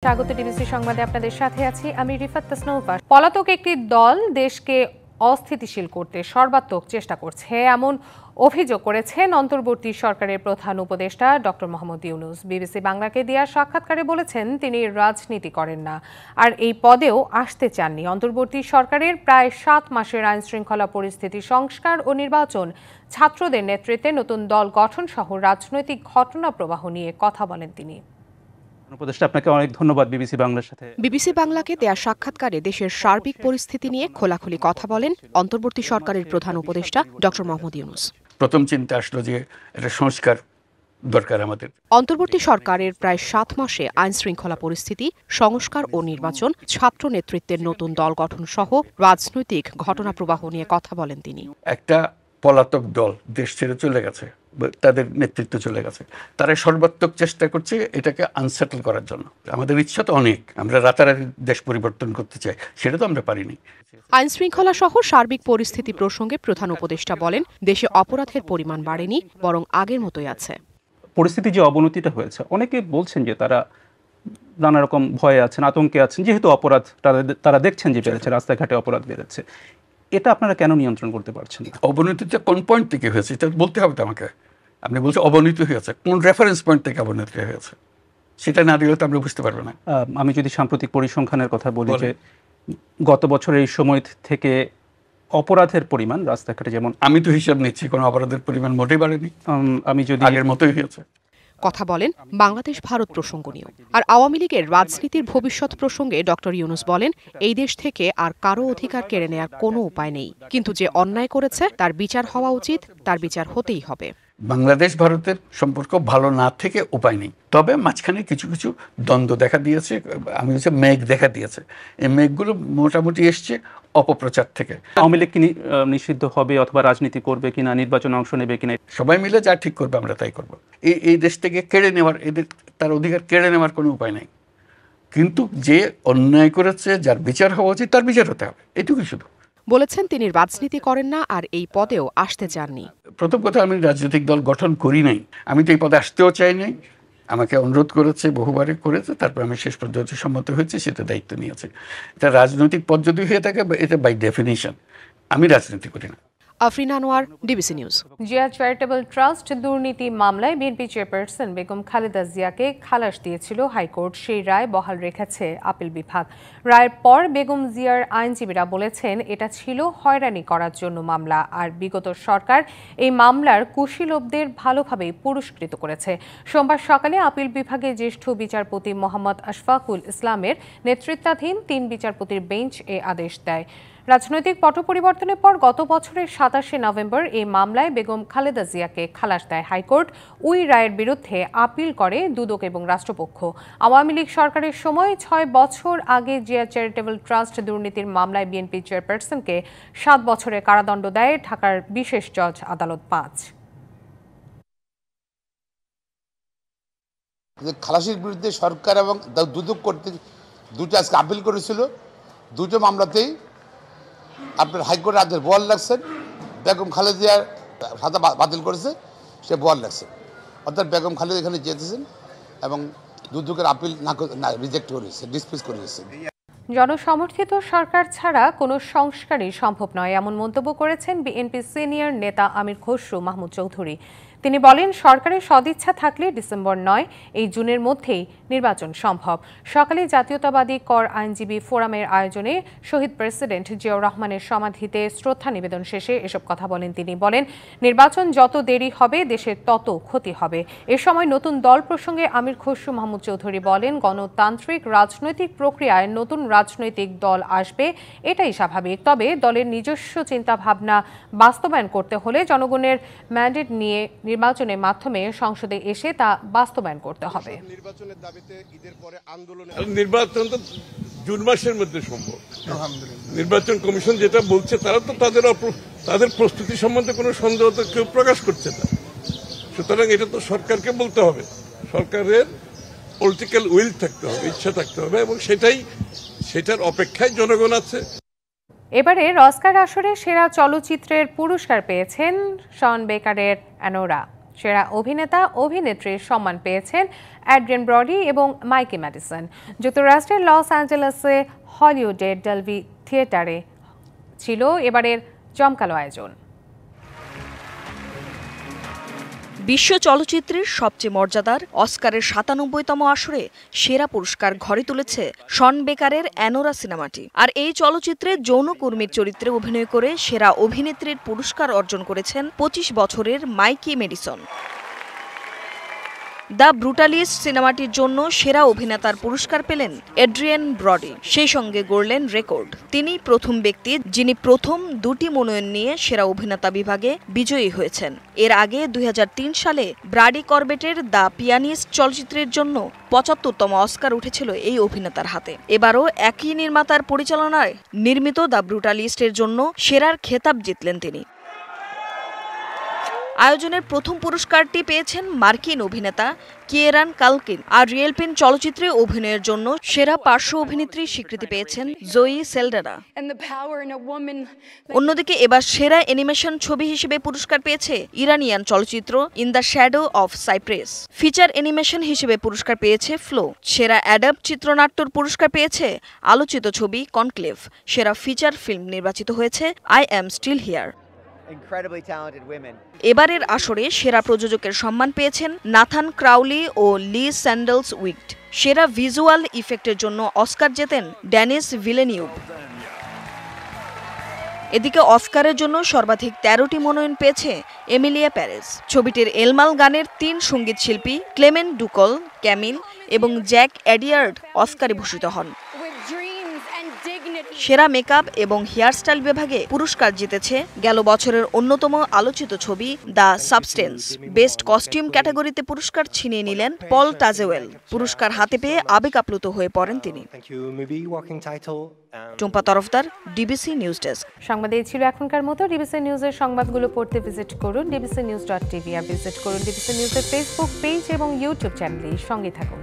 স্বাগত ডিবিসি সংবাদে আপনাদের সাথে আছি আমি রিফাত তাসনৌফা। পলাতক একটি দল দেশকে অস্থিতিশীল করতে সর্বাত্মক চেষ্টা করছে এমন অভিযোগ করেছেন অন্তর্বর্তী সরকারের প্রধান উপদেষ্টা ডক্টর মোহাম্মদ ইউনূস। বিবিসি বাংলাকে দেওয়া সাক্ষাৎকারে বলেছেন তিনি রাজনীতি করেন না আর এই পদেও আসতে চাননি। অন্তর্বর্তী সরকারের প্রায় ৭ মাসের আইন শৃঙ্খলা পরিস্থিতি সংস্কার ও নির্বাচন, ছাত্রদের নেতৃত্বে নতুন দল গঠন সহ রাজনৈতিক ঘটনা প্রবাহ নিয়ে কথা বলেন তিনি। উপদেষ্টা, আপনাকে অনেক ধন্যবাদ বিবিসি বাংলার সাথে। বিবিসি বাংলাকে দেয়া সাক্ষাৎকারে দেশের সার্বিক পরিস্থিতি নিয়ে খোলাখুলি কথা বলেন অন্তর্বর্তী সরকারের প্রধান উপদেষ্টা ডক্টর মোহাম্মদ ইউনূস। প্রথম চিন্তা আসলো যে এটা সংস্কার দরকার আমাদের। অন্তর্বর্তী সরকারের প্রায় ৭ মাসে আইন শৃঙ্খলা পরিস্থিতি সংস্কার ও নির্বাচন, ছাত্র নেতৃত্বের নতুন দল গঠন সহ রাজনৈতিক ঘটনা প্রবাহ নিয়ে কথা বলেন তিনি। একটা পলাতক দল দেশ ছেড়ে চলে গেছে, তাদের নেতৃত্ব চলে গেছে, তারা সর্বাত্মক চেষ্টা করছে এটাকে আনসেটল করার জন্য। আমাদের ইচ্ছা তো অনেক, আমরা রাতারাতি দেশ পরিবর্তন করতে চাই, সেটা তো আমরা পারিনি। আইন শৃঙ্খলা সহ সার্বিক পরিস্থিতি প্রসঙ্গে প্রধান উপদেষ্টা বলেন দেশে অপরাধের পরিমাণ বাড়েনি, বরং আগের মতোই আছে। পরিস্থিতি যে অবনতিটা হয়েছে, অনেকে বলছেন যে তারা নানা রকম ভয়ে আছেন, আতঙ্কে আছেন, যেহেতু অপরাধ তারা দেখছেন যে বেড়েছে, রাস্তাঘাটে অপরাধ বেড়েছে। এটা আপনারা কেন নিয়ন্ত্রণ করতে পারছেন না? অবনতিটা কোন পয়েন্ট থেকে হয়েছে এটা বলতে হবে তো আমাকে। আপনি বলছেন অবনতি হয়েছে, কোন রেফারেন্স পয়েন্ট থেকে অবনতি হয়েছে সেটা না দিলে তো আমরা বুঝতে পারবো না। আমি যদি সাম্প্রতিক পরিসংখ্যানের কথা বলি, যে গত বছরের এই সময় থেকে অপরাধের পরিমাণ রাস্তাঘাটে, যেমন আমি তো হিসাব নিচ্ছি কোনো অপরাধের পরিমাণ মোটেই বাড়েনি, আমি যদি আগের মতোই হয়েছে। কথা বলেন বাংলাদেশ ভারত প্রসঙ্গ নিয়েও। আর আওয়ামী লীগের রাজনীতির ভবিষ্যৎ প্রসঙ্গে ডক্টর ইউনূস বলেন এই দেশ থেকে আর কারো অধিকার কেড়ে নেওয়ার কোনো উপায় নেই, কিন্তু যে অন্যায় করেছে তার বিচার হওয়া উচিত, তার বিচার হতেই হবে। বাংলাদেশ ভারতের সম্পর্ক ভালো না থেকে উপায় নেই, তবে মাঝখানে কিছু কিছু দ্বন্দ্ব দেখা দিয়েছে, আমি হচ্ছে মেঘ দেখা দিয়েছে। এই মেঘগুলো মোটামুটি এসছে অপপ্রচার থেকে। আওয়ামী লীগ কি নিষিদ্ধ হবে অথবা রাজনীতি করবে কিনা, নির্বাচনে অংশ নেবে কিনা, সবাই মিলে যা ঠিক করবে আমরা তাই করবো। এই দেশ থেকে কেড়ে নেওয়ার, এদের তার অধিকার কেড়ে নেওয়ার কোনো উপায় নেই, কিন্তু যে অন্যায় করেছে, যার বিচার হওয়া উচিত তার বিচার হতে হবে, এটুকুই শুধু বলেছেন। তিনি রাজনীতি করেন না আর এই পদেও আসতে চাননি। প্রথম কথা, আমি রাজনৈতিক দল গঠন করি নাই, আমি তো এই পদে আসতেও চাই নাই। আমাকে অনুরোধ করেছে, বহুবারে করেছে, তারপর আমি শেষ পর্যন্ত সম্মত হয়েছি, সেটা দায়িত্ব নিয়েছে। এটা রাজনৈতিক পদ যদি হয়ে থাকে, এটা বাই ডেফিনিশন আমি রাজনীতি করি না। Afrin Anwar, DBC news. Zia charitable trust দুর্নীতি মামলায় বিএনপি চেয়ারপারসন বেগম খালেদা জিয়াকে খালাস দিয়েছিল হাইকোর্ট। সেই রায় বহাল রেখেছে আপিল বিভাগ। রায়ের পর বেগম জিয়ার আইনজীবীরা বলেছেন এটা ছিল হয়রানি করার জন্য মামলা, আর বিগত সরকার এই মামলার কুশীলবদের ভালোভাবেই পুরস্কৃত করেছে। সোমবার সকালে আপিল বিভাগের জ্যেষ্ঠ বিচারপতি মোহাম্মদ আশফাকুল ইসলামের নেতৃত্বাধীন ৩ বিচারপতির বেঞ্চ এ আদেশ দেয়। রাজনৈতিক পট পরিবর্তনের পর গত বছরের ২৭শে নভেম্বর এই মামলায় বেগম খালেদা জিয়াকে খালাস দেয় হাইকোর্ট। ওই রায়ের বিরুদ্ধে আপিল করে দুদক এবং রাষ্ট্রপক্ষ। আওয়ামী লীগ সরকারের সময় ৬ বছর আগে জিয়া চ্যারিটেবল ট্রাস্ট দুর্নীতির মামলায় বিএনপি চেয়ারপারসনকে ৭ বছরের কারাদণ্ড দেয় ঢাকার বিশেষ জজ আদালত ৫। খালাসির বিরুদ্ধে সরকার এবং দুদক কর্তৃক দুটো আজকে আপিল করেছিল। দুটো মামলাতেই আপনার হাইকোর্টের আদেশ বহাল রাখছেন। বেগম খালেদার সাজা বাতিল করেছে, সে বহাল রাখছেন। অর্থাৎ বেগম খালেদা এখানে জিতেছেন এবং দুদকের আপিল না রিজেক্ট করেছে, ডিসমিস করেছে। জনসমর্থিত সরকার ছাড়া কোনো সংস্কারই সম্ভব নয়, এমন মন্তব্য করেছেন বিএনপি সিনিয়র নেতা আমির খসরু মাহমুদ চৌধুরী। তিনি বলেন সরকারের সদিচ্ছা থাকলে ডিসেম্বর নয়, এই জুনের মধ্যেই নির্বাচন সম্ভব। সকালে জাতীয়তাবাদী কর আইনজীবী ফোরামের আয়োজনে শহীদ প্রেসিডেন্ট জিয়াউর রহমানের সমাধিতে শ্রদ্ধা নিবেদন শেষে এসব কথা বলেন তিনি। বলেন নির্বাচন যত দেরি হবে দেশের তত ক্ষতি হবে। এ সময় নতুন দল প্রসঙ্গে আমির খসরু মাহমুদ চৌধুরী বলেন গণতান্ত্রিক রাজনৈতিক প্রক্রিয়ায় নতুন রাজনৈতিক দল আসবে, এটাই স্বাভাবিক। তবে দলের নিজস্ব চিন্তাভাবনা বাস্তবায়ন করতে হলে জনগণের ম্যান্ডেট নিয়ে নির্বাচনের মাধ্যমে সংসদে এসে তা বাস্তবায়ন করতে হবে। নির্বাচন তো জুন মাসের মধ্যে সম্ভব। নির্বাচন কমিশন যেটা বলছে, তারা তো তাদের প্রস্তুতি সম্বন্ধে কোনো সন্দেহ তো কেউ প্রকাশ করছে না। সুতরাং এটা তো সরকারকে বলতে হবে, সরকারের পলিটিক্যাল উইল থাকতে হবে, ইচ্ছা থাকতে হবে, এবং সেটার অপেক্ষায় জনগণ আছে। এবারে অস্কার আসরে সেরা চলচ্চিত্রের পুরস্কার পেয়েছেন শন বেকারের অ্যানোরা। সেরা অভিনেতা অভিনেত্রীর সম্মান পেয়েছেন অ্যাড্রিয়ান ব্রডি এবং মাইকি ম্যাডিসন। যুক্তরাষ্ট্রের লস অ্যাঞ্জেলেসে হলিউডের ডলবি থিয়েটারে ছিল এবারের জমকালো আয়োজন। বিশ্ব চলচ্চিত্রের সবচেয়ে মর্যাদার অস্কারের ৯৭তম আসরে সেরা পুরস্কার ঘরে তুলেছে শন বেকারের অ্যানোরা সিনেমাটি। আর এই চলচ্চিত্রে যৌনকর্মীর চরিত্রে অভিনয় করে সেরা অভিনেত্রীর পুরস্কার অর্জন করেছেন ২৫ বছরের মাইকি ম্যাডিসন। দ্য ব্রুটালিস্ট সিনেমাটির জন্য সেরা অভিনেতার পুরস্কার পেলেন অ্যাড্রিয়ান ব্রডি, সেই সঙ্গে গড়লেন রেকর্ড। তিনি প্রথম ব্যক্তি যিনি প্রথম দুটি মনোনয়ন নিয়ে সেরা অভিনেতা বিভাগে বিজয়ী হয়েছেন। এর আগে ২০০৩ সালে ব্রাডি করবেটের দ্য পিয়ানিস্ট চলচ্চিত্রের জন্য ৭৫তম অস্কার উঠেছিল এই অভিনেতার হাতে। এবারও একই নির্মাতার পরিচালনায় নির্মিত দ্য ব্রুটালিস্টের জন্য সেরার খেতাব জিতলেন তিনি। আয়োজনের প্রথম পুরস্কারটি পেয়েছেন মার্কিন অভিনেতা কিয়েরান কালকিন। আর রিয়েলপেন চলচ্চিত্রে অভিনয়ের জন্য সেরা পার্শ্ব অভিনেত্রীর স্বীকৃতি পেয়েছেন জয়ী সেলডানা। অন্যদিকে এবার সেরা অ্যানিমেশন ছবি হিসেবে পুরস্কার পেয়েছে ইরানিয়ান চলচ্চিত্র in the shadow of cypress. Feature animation হিসেবে পুরস্কার পেয়েছে ফ্লো। সেরা অ্যাডাপ্ট চিত্রনাট্যর পুরস্কার পেয়েছে আলোচিত ছবি কনক্লেভ। সেরা ফিচার ফিল্ম নির্বাচিত হয়েছে আই অ্যাম স্টিল হিয়ার। এবারের আসরে সেরা প্রযোজকের সম্মান পেয়েছেন নাথান ক্রাউলি ও লি স্যান্ডলস উইক্ট। সেরা ভিজুয়াল ইফেক্টের জন্য অস্কার জেতেন ড্যানিস ভিলেনিউভ। এদিকে অস্কারের জন্য সর্বাধিক ১৩টি মনোনয়ন পেয়েছে এমিলিয়া প্যারেস। ছবিটির এলমাল গানের ৩ সঙ্গীত শিল্পী ক্লেমেন্ট ডুকল, ক্যামিল এবং জ্যাক এডিয়ার্ড অস্কারে ভূষিত হন। সেরা মেকআপ এবং হেয়ারস্টাইল বিভাগে পুরস্কার জিতেছে গেল বছরের অন্যতম আলোচিত ছবি দ্য সাবস্টেন্স। বেস্ট কস্টিউম ক্যাটাগরিতে পুরস্কার ছিনিয়ে নিলেন পল টাজেওয়েল। পুরস্কার হাতে পেয়ে আবেগ আপ্লুত হয়ে পড়েন তিনি। Tumpa Tarafdar, DBC news desk. সংবাদ এই ছিল এখনকার মতো। ডিবিসি নিউজের সংবাদগুলো পড়তে ভিজিট করুন dbcnews.tv আর ভিজিট করুন ডিবিসি নিউজের ফেসবুক পেজ এবং ইউটিউব চ্যানেলে। সঙ্গে থাকুন।